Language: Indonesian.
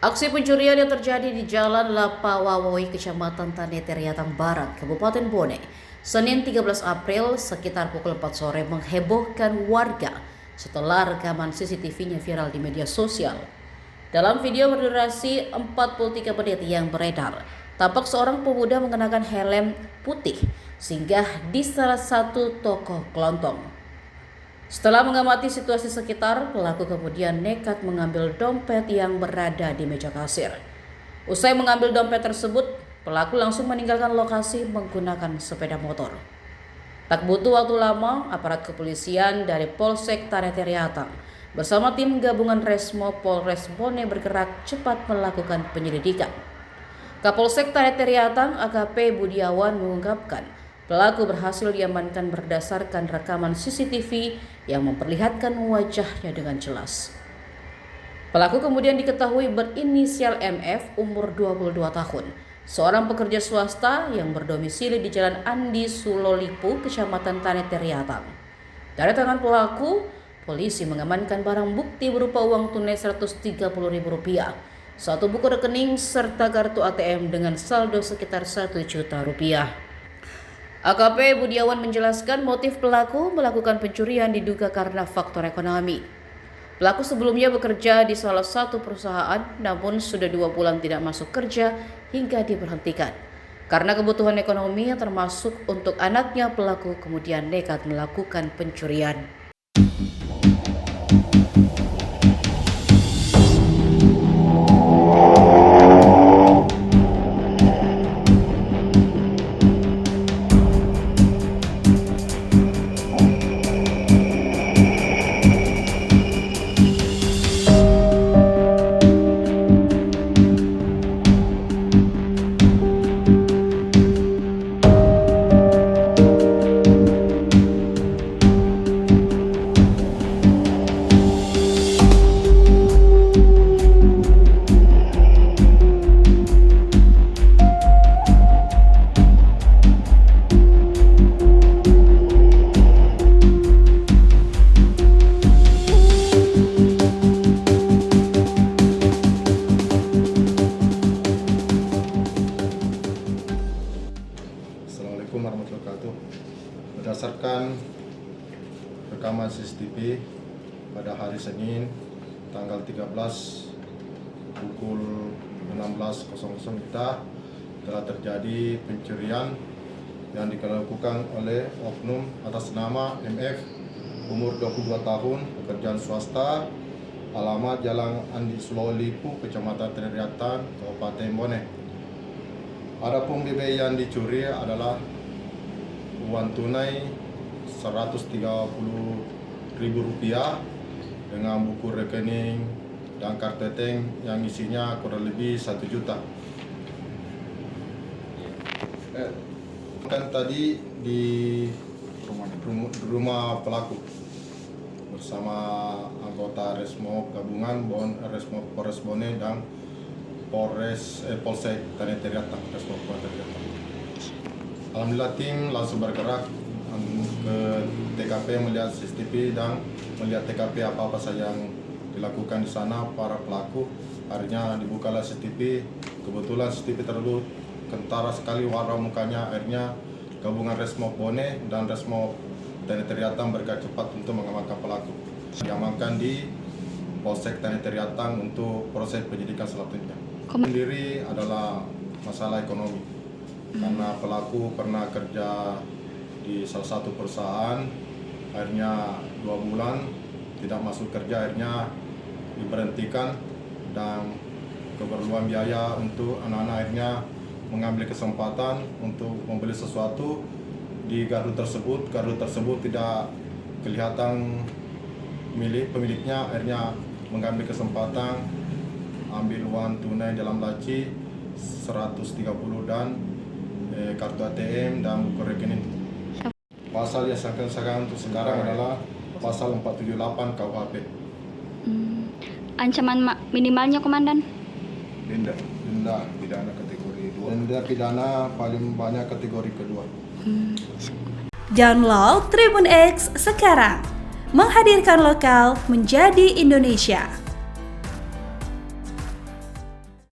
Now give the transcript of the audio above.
Aksi pencurian yang terjadi di Jalan Lapawawoi, Kecamatan Tanetariatang Barat, Kabupaten Bone, Senin 13 April sekitar pukul 4 sore menghebohkan warga setelah rekaman CCTV-nya viral di media sosial. Dalam video berdurasi 43 menit yang beredar, tampak seorang pemuda mengenakan helm putih singgah di salah satu toko kelontong. Setelah mengamati situasi sekitar, pelaku kemudian nekat mengambil dompet yang berada di meja kasir. Usai mengambil dompet tersebut, pelaku langsung meninggalkan lokasi menggunakan sepeda motor. Tak butuh waktu lama, aparat kepolisian dari Polsek Tanetariatang bersama tim gabungan Resmo Polres Bone bergerak cepat melakukan penyelidikan. Kapolsek Tanetariatang AKP Budiawan mengungkapkan, pelaku berhasil diamankan berdasarkan rekaman CCTV yang memperlihatkan wajahnya dengan jelas. Pelaku kemudian diketahui berinisial MF, umur 22 tahun, seorang pekerja swasta yang berdomisili di Jalan Andi Sulolipu, Kecamatan Tanetariatang. Dari tangan pelaku, polisi mengamankan barang bukti berupa uang tunai Rp130.000, satu buku rekening serta kartu ATM dengan saldo sekitar Rp1 juta. AKP Budiawan menjelaskan motif pelaku melakukan pencurian diduga karena faktor ekonomi. Pelaku sebelumnya bekerja di salah satu perusahaan, namun sudah 2 bulan tidak masuk kerja hingga diberhentikan. Karena kebutuhan ekonomi termasuk untuk anaknya, pelaku kemudian nekat melakukan pencurian. Assalamualaikum warahmatullahi wabarakatuh. Berdasarkan rekaman CCTV pada hari Senin tanggal 13 pukul 16.00 kita telah terjadi pencurian yang dilakukan oleh oknum atas nama MF, umur 22 tahun, pekerjaan swasta, alamat Jalan Andi Sulolipu, Kecamatan Tanetariatang, Kabupaten Bone. Adapun BB yang dicuri adalah uang tunai Rp130.000 dengan buku rekening dan kartu ATM yang isinya kurang lebih 1 juta. Kan tadi di rumah pelaku bersama anggota Resmo gabungan Resmo Polres Bone dan Polsek Tanetariatang. Alhamdulillah tim langsung bergerak ke TKP melihat CCTV dan melihat TKP apa-apa saja yang dilakukan di sana para pelaku. Akhirnya dibukalah CCTV. Kebetulan CCTV terlalu kentara sekali warna mukanya. Akhirnya gabungan Resmo Bone dan Resmo Tanetariatang bergerak cepat untuk mengamankan pelaku. Diamankan di Polsek Tanetariatang untuk proses penyidikan selanjutnya. Sendiri adalah masalah ekonomi, karena pelaku pernah kerja di salah satu perusahaan, akhirnya 2 bulan tidak masuk kerja, akhirnya diberhentikan, dan keperluan biaya untuk anak-anak akhirnya mengambil kesempatan untuk membeli sesuatu di gardu tersebut. Gardu tersebut tidak kelihatan pemiliknya, akhirnya mengambil kesempatan ambil uang tunai dalam laci 130 dan kartu ATM dan buku rekening. Pasal yang sekarang untuk sekarang adalah pasal 478 KUHP. Ancaman minimalnya, Komandan? Denda pidana kategori 2. Denda pidana paling banyak kategori kedua. Download Tribun X sekarang, menghadirkan lokal menjadi Indonesia.